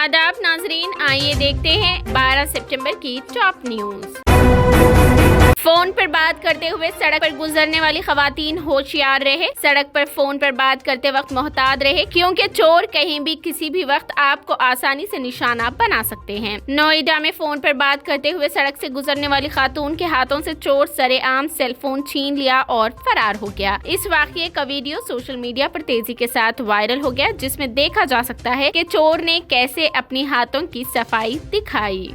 आदाब नाजरीन, आइए देखते हैं 12 सितंबर की टॉप न्यूज। फोन पर बात करते हुए सड़क पर गुजरने वाली खवातीन होशियार रहे। सड़क पर फोन पर बात करते वक्त मोहतात रहे, क्योंकि चोर कहीं भी किसी भी वक्त आपको आसानी से निशाना बना सकते हैं। नोएडा में फोन पर बात करते हुए सड़क से गुजरने वाली खातून के हाथों से चोर सरेआम सेल फोन छीन लिया और फरार हो गया। इस वाकये का वीडियो सोशल मीडिया पर तेजी के साथ वायरल हो गया, जिसमें देखा जा सकता है कि चोर ने कैसे अपनी हाथों की सफाई दिखाई।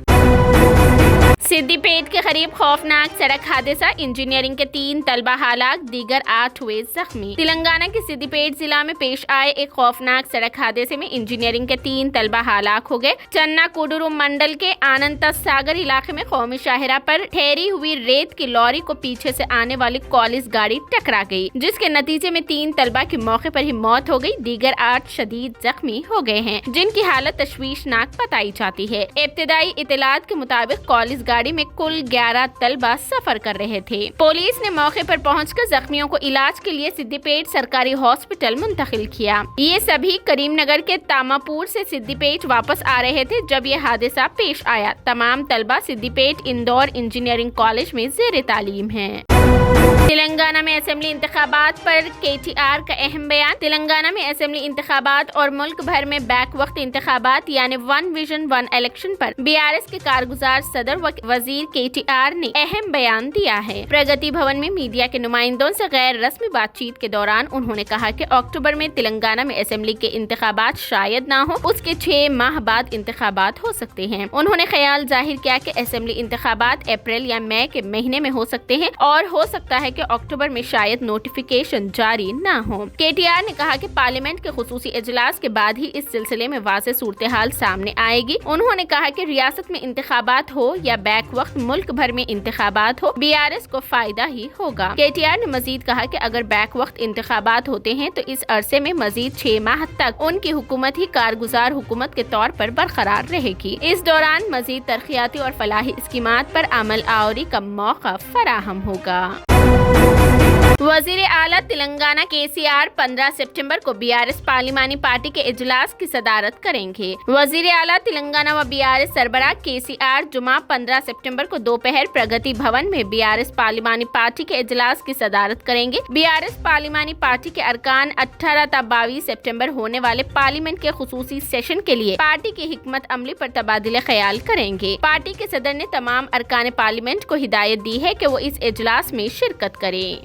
सिद्दीपेट के करीब खौफनाक सड़क हादसा, इंजीनियरिंग के 3 तलबा हलाक, दीगर 8 हुए जख्मी। तेलंगाना के सिद्दीपेट जिला में पेश आए एक खौफनाक सड़क हादसे में इंजीनियरिंग के 3 तलबा हलाक हो गए। चन्ना कुडुरु मंडल के आनंद सागर इलाके में कौमी शाहरा पर ठहरी हुई रेत की लॉरी को पीछे से आने वाली कॉलेज गाड़ी टकरा गई, जिसके नतीजे में 3 तलबा की मौके पर ही मौत हो गई। दीगर 8 शदीद जख्मी हो गए हैं, जिनकी हालत तशवीशनाक बताई जाती है। इब्तिदाई इतलात के मुताबिक कॉलेज गाड़ी में कुल 11 तलबा सफर कर रहे थे। पुलिस ने मौके पर पहुंचकर जख्मियों को इलाज के लिए सिद्दीपेट सरकारी हॉस्पिटल मुंतकिल किया। ये सभी करीमनगर के तामापुर से सिद्दीपेट वापस आ रहे थे जब ये हादसा पेश आया। तमाम तलबा सिद्दीपेट इंदौर इंजीनियरिंग कॉलेज में ज़ेर तालीम हैं। तेलंगाना में असेंबली इंतखाबात पर KTR का अहम बयान। तेलंगाना में असेंबली इंतखाबात और मुल्क भर में बैक वक्त इंतखाबात यानी 1 विजन 1 इलेक्शन पर BRS के कारगुजार सदर वजीर KTR ने अहम बयान दिया है। प्रगति भवन में मीडिया के नुमाइंदों से गैर रस्मी बातचीत के दौरान उन्होंने कहा कि अक्टूबर में तेलंगाना में असेंबली के इंतखाबात शायद न हो, उसके 6 माह बाद इंतखाबात हो सकते हैं। उन्होंने ख्याल जाहिर किया कि असेंबली इंतखाबात अप्रैल या मई के महीने में हो सकते हैं और हो सकता है कि अक्टूबर में शायद नोटिफिकेशन जारी न हो। KTR ने कहा कि पार्लियामेंट के खुसूसी इजलास के बाद ही इस सिलसिले में वाज़ेह सूरत-ए-हाल सामने आएगी। उन्होंने कहा कि रियासत में इंतखाबात हो या बैक वक्त मुल्क भर में इंतखाबात हो, BRS को फायदा ही होगा। KTR ने मजीद कहा कि अगर बैक वक्त इंतखाबात होते हैं तो इस अरसे में मजीद 6 माह तक उनकी हुकूमत ही कारगुजार हुकूमत के तौर पर बरकरार रहेगी। इस दौरान मजीद तरक्याती और फलाही स्कीमात पर अमल आवरी का मौका फराहम होगा। वजीर आला तेलंगाना KCR 15 सितंबर को BRS पार्लिमानी पार्टी के इजलास की सदारत करेंगे। वजीर आला तेलंगाना व BRS सरबराह KCR जुमा 15 सितंबर को दोपहर प्रगति भवन में BRS पार्लिमानी पार्टी के इजलास की सदारत करेंगे। BRS पार्लिमानी पार्टी के अरकान 18 ता 22 सितंबर होने वाले पार्लियामेंट के खुसूसी सेशन के लिए पार्टी की हिकमत अमली पर तबादले ख्याल करेंगे। पार्टी के सदर ने तमाम अरकान पार्लियामेंट को हिदायत दी है कि वो इस इजलास में शिरकत करें।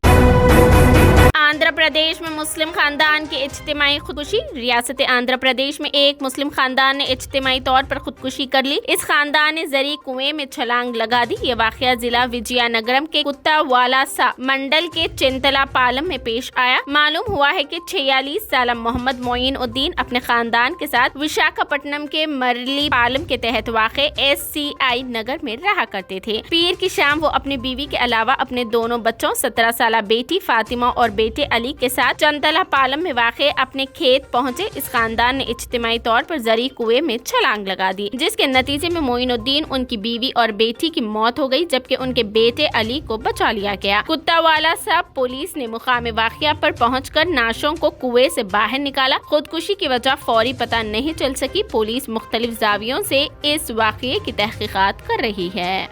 आंध्र प्रदेश में मुस्लिम खानदान की इज्तिमाई खुदकुशी। रियासत आंध्र प्रदेश में एक मुस्लिम खानदान ने इज्तिमाई तौर पर खुदकुशी कर ली। इस खानदान ने जरी कुएं में छलांग लगा दी। ये वाकया जिला विजयनगरम के कुत्तावालासा मंडल के चिंतला पालम में पेश आया। मालूम हुआ है कि 46 साल मोहम्मद मोइन उद्दीन अपने खानदान के साथ विशाखापट्टनम के मरली पालम के तहत वाक़े SCI नगर में रहा करते थे। पीर की शाम वो अपनी बीवी के अलावा अपने दोनों बच्चों 17 साल बेटी फातिमा और बेटे अली के साथ चंतला पालम में वाक़े अपने खेत पहुंचे। इस खानदान ने इज्तिमाई तौर पर जरी कुएं में छलांग लगा दी, जिसके नतीजे में मोइनुद्दीन, उनकी बीवी और बेटी की मौत हो गई, जबकि उनके बेटे अली को बचा लिया गया। कुत्तावाला साहब पुलिस ने मुकाम वाक़या पर पहुंचकर नाशों को कुएं से बाहर निकाला। खुदकुशी की वजह फौरी पता नहीं चल सकी। पुलिस मुख्तलिफ जावियों से इस वाक़ये की तहकीकात कर रही है।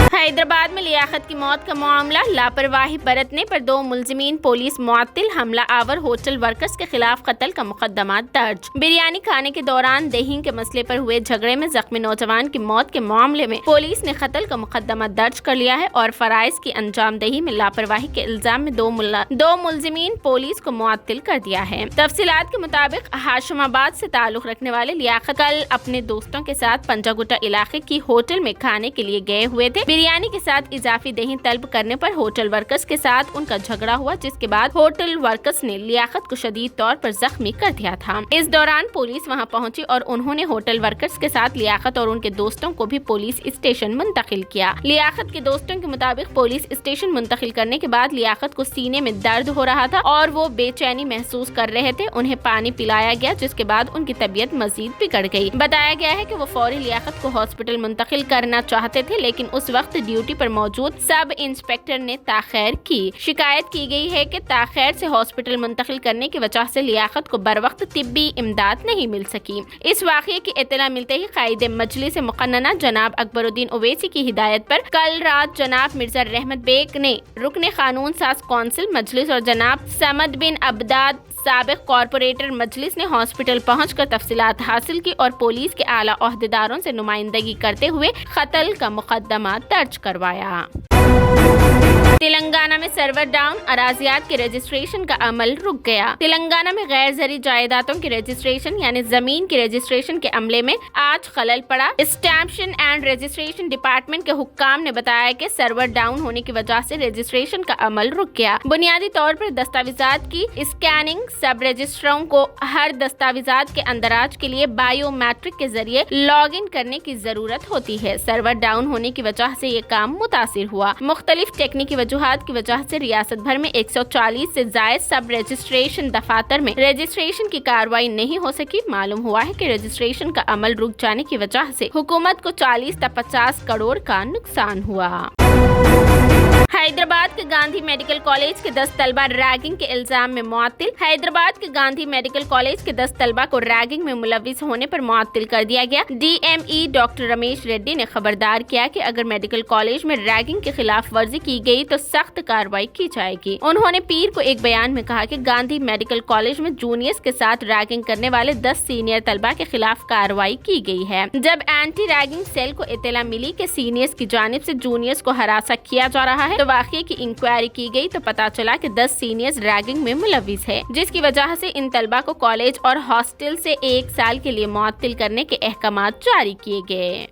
हैदराबाद में लियाकत की मौत का मामला, लापरवाही बरतने पर 2 मुलजिमीन पुलिस मुअत्तिल, हमला आवर होटल वर्कर्स के खिलाफ कत्ल का मुकदमा दर्ज। बिरयानी खाने के दौरान दही के मसले पर हुए झगड़े में जख्मी नौजवान की मौत के मामले में पुलिस ने कत्ल का मुकदमा दर्ज कर लिया है और फराइज की अंजामदही में लापरवाही के इल्जाम में 2 मुलजिमीन पुलिस को मुअत्तिल कर दिया है। तफसीलात के मुताबिक हाशिमाबाद से ताल्लुक रखने वाले लियाकत कल अपने दोस्तों के साथ पंजागुट्टा इलाके की होटल में खाने के लिए गए हुए थे। बिरयानी के साथ इजाफी दही तलब करने पर होटल वर्कर्स के साथ उनका झगड़ा हुआ, जिसके बाद होटल वर्कर्स ने लियाकत को शदीद तौर पर जख्मी कर दिया था। इस दौरान पुलिस वहां पहुंची और उन्होंने होटल वर्कर्स के साथ लियाकत और उनके दोस्तों को भी पुलिस स्टेशन मुंतकिल किया। लियाकत के दोस्तों के मुताबिक पुलिस स्टेशन मुंतकिल करने के बाद लियाकत को सीने में दर्द हो रहा था और वो बेचैनी महसूस कर रहे थे। उन्हें पानी पिलाया गया, जिसके बाद उनकी तबीयत मजीद बिगड़ गई। बताया गया है कि वो फौरी लियाकत को हॉस्पिटल मुंतकिल करना चाहते थे, लेकिन उस वक्त वक्त ड्यूटी पर मौजूद सब इंस्पेक्टर ने ताख़ीर की। शिकायत की गई है कि ताख़ीर से हॉस्पिटल मुंतकिल करने की वजह से लियाकत को बर वक्त तिब्बी इमदाद नहीं मिल सकी। इस वाक़ये की इत्तला मिलते ही कायद मजलिस मुक़न्नना जनाब अकबरुद्दीन ओवैसी की हिदायत पर कल रात जनाब मिर्जा रहमत बेग ने रुकने कानून साज कौंसिल मजलिस और जनाब समद बिन अब्दाद साबिक कॉरपोरेटर मजलिस ने हॉस्पिटल पहुंचकर तफसीलात हासिल की और पुलिस के आला ओहदेदारों से नुमाइंदगी करते हुए कत्ल का मुकदमा दर्ज करवाया। तेलंगाना में सर्वर डाउन, अराजियात के रजिस्ट्रेशन का अमल रुक गया। तेलंगाना में गैर ज़री जायदादों की रजिस्ट्रेशन यानी जमीन की रजिस्ट्रेशन के अमले में आज खलल पड़ा। स्टैम्प्स एंड रजिस्ट्रेशन डिपार्टमेंट के हुक्काम ने बताया कि सर्वर डाउन होने की वजह से रजिस्ट्रेशन का अमल रुक गया। बुनियादी तौर पर दस्तावेजात की स्कैनिंग, सब रजिस्ट्रारों को हर दस्तावेजात के अंदराज के लिए बायोमेट्रिक के जरिए लॉग इन करने की जरूरत होती है। सर्वर डाउन होने की वजह से ये काम मुतासिर हुआ। मुख्तलिफ टेक्निकी वजूहात की वजह से रियासत भर में 140 से जायद सब रजिस्ट्रेशन दफातर में रजिस्ट्रेशन की कार्रवाई नहीं हो सकी। मालूम हुआ है कि रजिस्ट्रेशन का अमल रुक जाने की वजह से हुकूमत को 40 से 50 करोड़ का नुकसान हुआ। हैदराबाद के गांधी मेडिकल कॉलेज के 10 तलबा रैगिंग के इल्जाम में मुअत्तिल। हैदराबाद के गांधी मेडिकल कॉलेज के 10 तलबा को रैगिंग में मुलविस होने पर मुअत्तिल कर दिया गया। DME डॉक्टर रमेश रेड्डी ने खबरदार किया कि अगर मेडिकल कॉलेज में रैगिंग की खिलाफ वर्जी की गई तो सख्त कार्रवाई की जाएगी। उन्होंने पीर को एक बयान में कहा कि गांधी मेडिकल कॉलेज में जूनियर्स के साथ रैगिंग करने वाले 10 सीनियर तलबा के खिलाफ कार्रवाई की गई है। जब एंटी रैगिंग सेल को इत्तला मिली कि सीनियर्स की जानिब से जूनियर्स को हरासा किया जा रहा है तो वाकये की इंक्वायरी की गई तो पता चला कि 10 सीनियर्स रैगिंग में मुलविस है, जिसकी वजह से इन तलबा को कॉलेज और हॉस्टल से 1 साल के लिए मुअत्तिल करने के अहकामात जारी किए गए।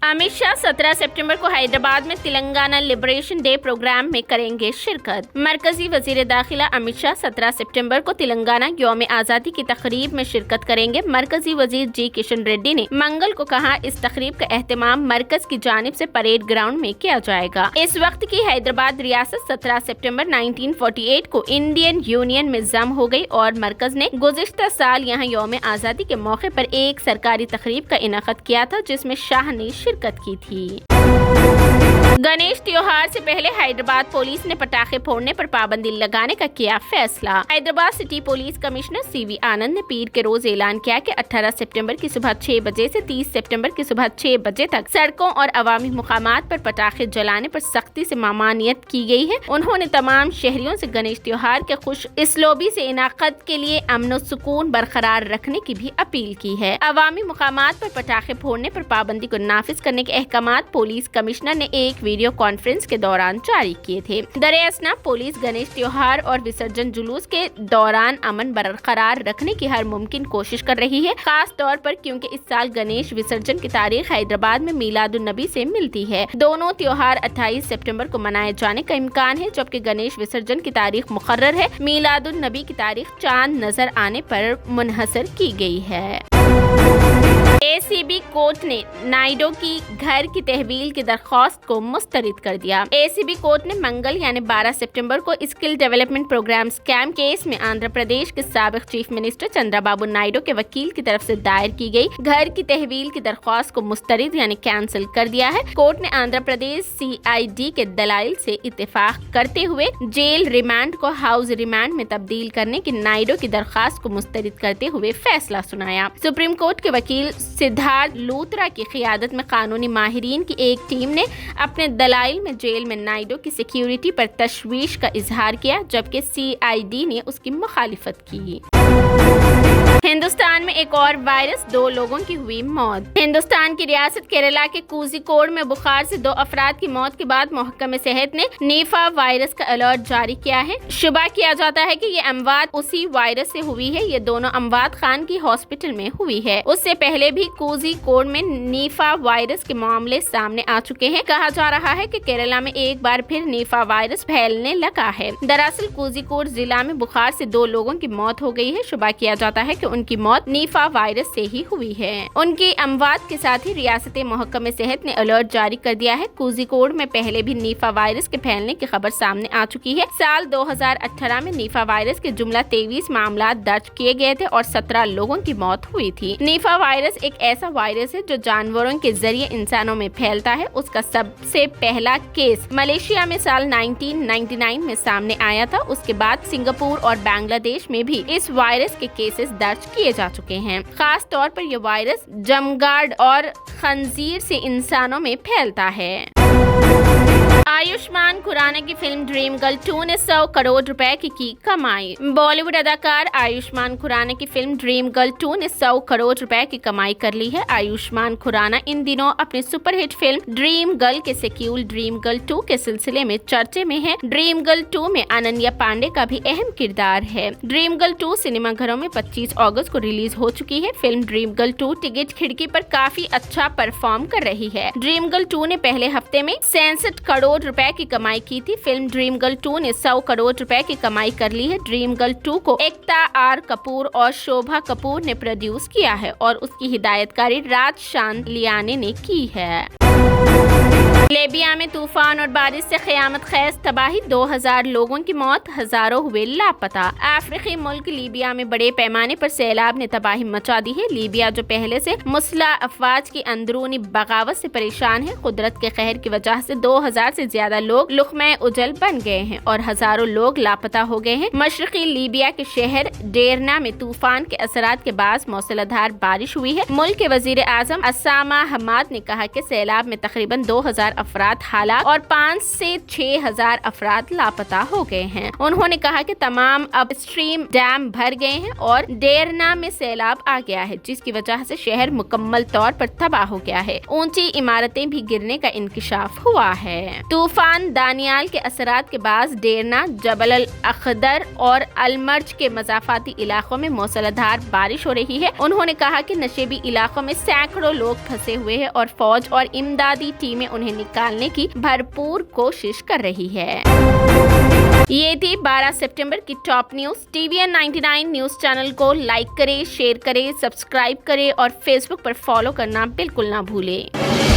अमित शाह 17 सितंबर को हैदराबाद में तेलंगाना लिबरेशन डे प्रोग्राम में करेंगे शिरकत। मरकजी वजीर दाखिला अमित शाह 17 सितंबर को तेलंगाना यौम आज़ादी की तकरीब में शिरकत करेंगे। मरकजी वजीर जी किशन रेड्डी ने मंगल को कहा, इस तकरीब का एहतमाम मरकज की जानिब से परेड ग्राउंड में किया जाएगा। इस वक्त की हैदराबाद रियासत 17 सितंबर 1948 को इंडियन यूनियन में जम हो गई और मरकज ने गुज़िश्ता साल यहाँ यौम आज़ादी के मौके पर एक सरकारी तकरीब का इनाक़ाद किया था, जिसमें शाह ने शिरकत की थी। गणेश त्योहार से पहले हैदराबाद पुलिस ने पटाखे फोड़ने पर पाबंदी लगाने का किया फैसला। Hyderabad city police commissioner CV आनंद ने पीर के रोज ऐलान किया कि 18 सितंबर की सुबह 6 बजे से 30 सितंबर की सुबह 6 बजे तक सड़कों और अवामी मुकामात पर पटाखे जलाने पर सख्ती से मामानियत की गई है। उन्होंने तमाम शहरियों से गणेश त्योहार के खुश इसलोबी से इनाक़ाद के लिए अमन सुकून बरकरार रखने की भी अपील की है। अवामी मुकामात पर पटाखे फोड़ने पर पाबंदी को नाफिज करने के अहकामात पुलिस कमिश्नर ने एक वीडियो कॉन्फ्रेंस के दौरान जारी किए थे। दरअसल पुलिस गणेश त्योहार और विसर्जन जुलूस के दौरान अमन बरकरार रखने की हर मुमकिन कोशिश कर रही है, खास तौर पर क्योंकि इस साल गणेश विसर्जन की तारीख हैदराबाद में मीलादुन नबी से मिलती है। दोनों त्योहार 28 सितंबर को मनाए जाने का इम्कान है, जबकि गणेश विसर्जन की तारीख मुकर्रर है। मीलादुन नबी की तारीख चांद नजर आने पर मुनहसर की गई है। ACB कोर्ट ने नायडू की घर की तहवील की दरख्वास्त को मुस्तरद कर दिया। ACB कोर्ट ने मंगल यानी 12 सितंबर को skill development programme scam case में आंध्र प्रदेश के साबिक चीफ मिनिस्टर चंद्रबाबू नायडू के वकील की तरफ से दायर की गई घर की तहवील की दरख्वास्त को मुस्तरद यानी कैंसिल कर दिया है। कोर्ट ने आंध्र प्रदेश CID के दलाइल से इत्तेफाक करते हुए जेल रिमांड को हाउस रिमांड में तब्दील करने की नायडू की दरख्वास्त को मुस्तरद करते हुए फैसला सुनाया। सुप्रीम कोर्ट के वकील सिद्धार्थ लूथरा की क़ियादत में कानूनी माहिरीन की एक टीम ने अपने दलाइल में जेल में नायडू की सिक्योरिटी पर तशवीश का इजहार किया, जबकि CID ने उसकी मुखालिफत की। हिंदुस्तान में एक और वायरस, 2 लोगों की हुई मौत। हिंदुस्तान की रियासत केरला के कोझिकोड में बुखार से 2 अफराद की मौत के बाद महकमे सेहत ने निफा वायरस का अलर्ट जारी किया है। शुबा किया जाता है कि ये अमवात उसी वायरस से हुई है। ये दोनों अमवात खान की हॉस्पिटल में हुई है। उससे पहले भी कोझिकोड में निफा वायरस के मामले सामने आ चुके हैं। कहा जा रहा है कि केरला में एक बार फिर निफा वायरस फैलने लगा है। दरअसल कोझिकोड जिला में बुखार से 2 लोगों की मौत हो गई है। शुबा किया जाता है कि उनकी मौत नीफा वायरस से ही हुई है। उनकी अमवात के साथ ही रियासत महकमे सेहत ने अलर्ट जारी कर दिया है। कोझिकोड में पहले भी नीफा वायरस के फैलने की खबर सामने आ चुकी है। साल 2018 में नीफा वायरस के जुमला 23 मामला दर्ज किए गए थे और 17 लोगों की मौत हुई थी। नीफा वायरस एक ऐसा वायरस है जो जानवरों के जरिए इंसानों में फैलता है। उसका सबसे पहला केस मलेशिया में साल 1999 में सामने आया था। उसके बाद सिंगापुर और बांग्लादेश में भी इस वायरस के केसेस दर्ज किए जा चुके हैं। खास तौर पर यह वायरस जमगाड और खंजीर से इंसानों में फैलता है। आयुष्मान खुराना की फिल्म ड्रीम गर्ल 2 ने 100 करोड़ रुपए की कमाई। बॉलीवुड अदाकार आयुष्मान खुराना की फिल्म ड्रीम गर्ल 2 ने 100 करोड़ रुपए की कमाई कर ली है। आयुष्मान खुराना इन दिनों अपनी सुपरहिट फिल्म ड्रीम गर्ल के सीक्वल ड्रीम गर्ल 2 के सिलसिले में चर्चे में है। ड्रीम गर्ल 2 में अनन्या पांडे का भी अहम किरदार है। ड्रीम गर्ल 2 सिनेमाघरों में 25 अगस्त को रिलीज हो चुकी है। फिल्म ड्रीम गर्ल 2 टिकट खिड़की पर काफी अच्छा परफॉर्म कर रही है। ड्रीम गर्ल 2 ने पहले हफ्ते में 67 करोड़ रुपए की कमाई की थी। फिल्म ड्रीम गर्ल 2 ने 100 करोड़ रुपए की कमाई कर ली है। ड्रीम गर्ल 2 को एकता आर कपूर और शोभा कपूर ने प्रोड्यूस किया है और उसकी हिदायतकारी राज शांडिल्याने ने की है। लीबिया में तूफान और बारिश से क़यामत खेज़ तबाही, 2000 लोगों की मौत, हजारों हुए लापता। अफ्रीकी मुल्क लीबिया में बड़े पैमाने पर सैलाब ने तबाही मचा दी है। लीबिया जो पहले से मुस्लिह अफवाज की अंदरूनी बगावत से परेशान है, कुदरत के कहर की वजह से 2000 से ज्यादा लोग लुक़्मे उजल बन गए हैं और हजारों लोग लापता हो गए हैं। मशरक़ी लीबिया के शहर डेरना में तूफान के असरात के बाद मौसलाधार बारिश हुई है। मुल्क के वजीर आज़म असामा हमाद ने कहा कि सैलाब में तकरीबन 2000 अफराद हलाक और 5 से 6000 अफराद लापता हो गए हैं। उन्होंने कहा कि तमाम अपस्ट्रीम डैम भर गए हैं और डेरना में सैलाब आ गया है, जिसकी वजह से शहर मुकम्मल तौर पर तबाह हो गया है। ऊंची इमारतें भी गिरने का इंकिशाफ हुआ है। तूफान दानियाल के असरात के बाद डेरना, जबल अल अखदर और अलमर्ज के मज़ाफाती इलाकों में मौसलाधार बारिश हो रही है। उन्होंने कहा कि नशेबी इलाकों में सैकड़ों लोग फंसे हुए हैं और फौज और इमदादी टीमें उन्हें निकालने की भरपूर कोशिश कर रही है। ये थी 12 सितंबर की top news. TVN 99 news channel को लाइक करें, शेयर करें, सब्सक्राइब करें और फेसबुक पर फॉलो करना बिल्कुल ना भूलें।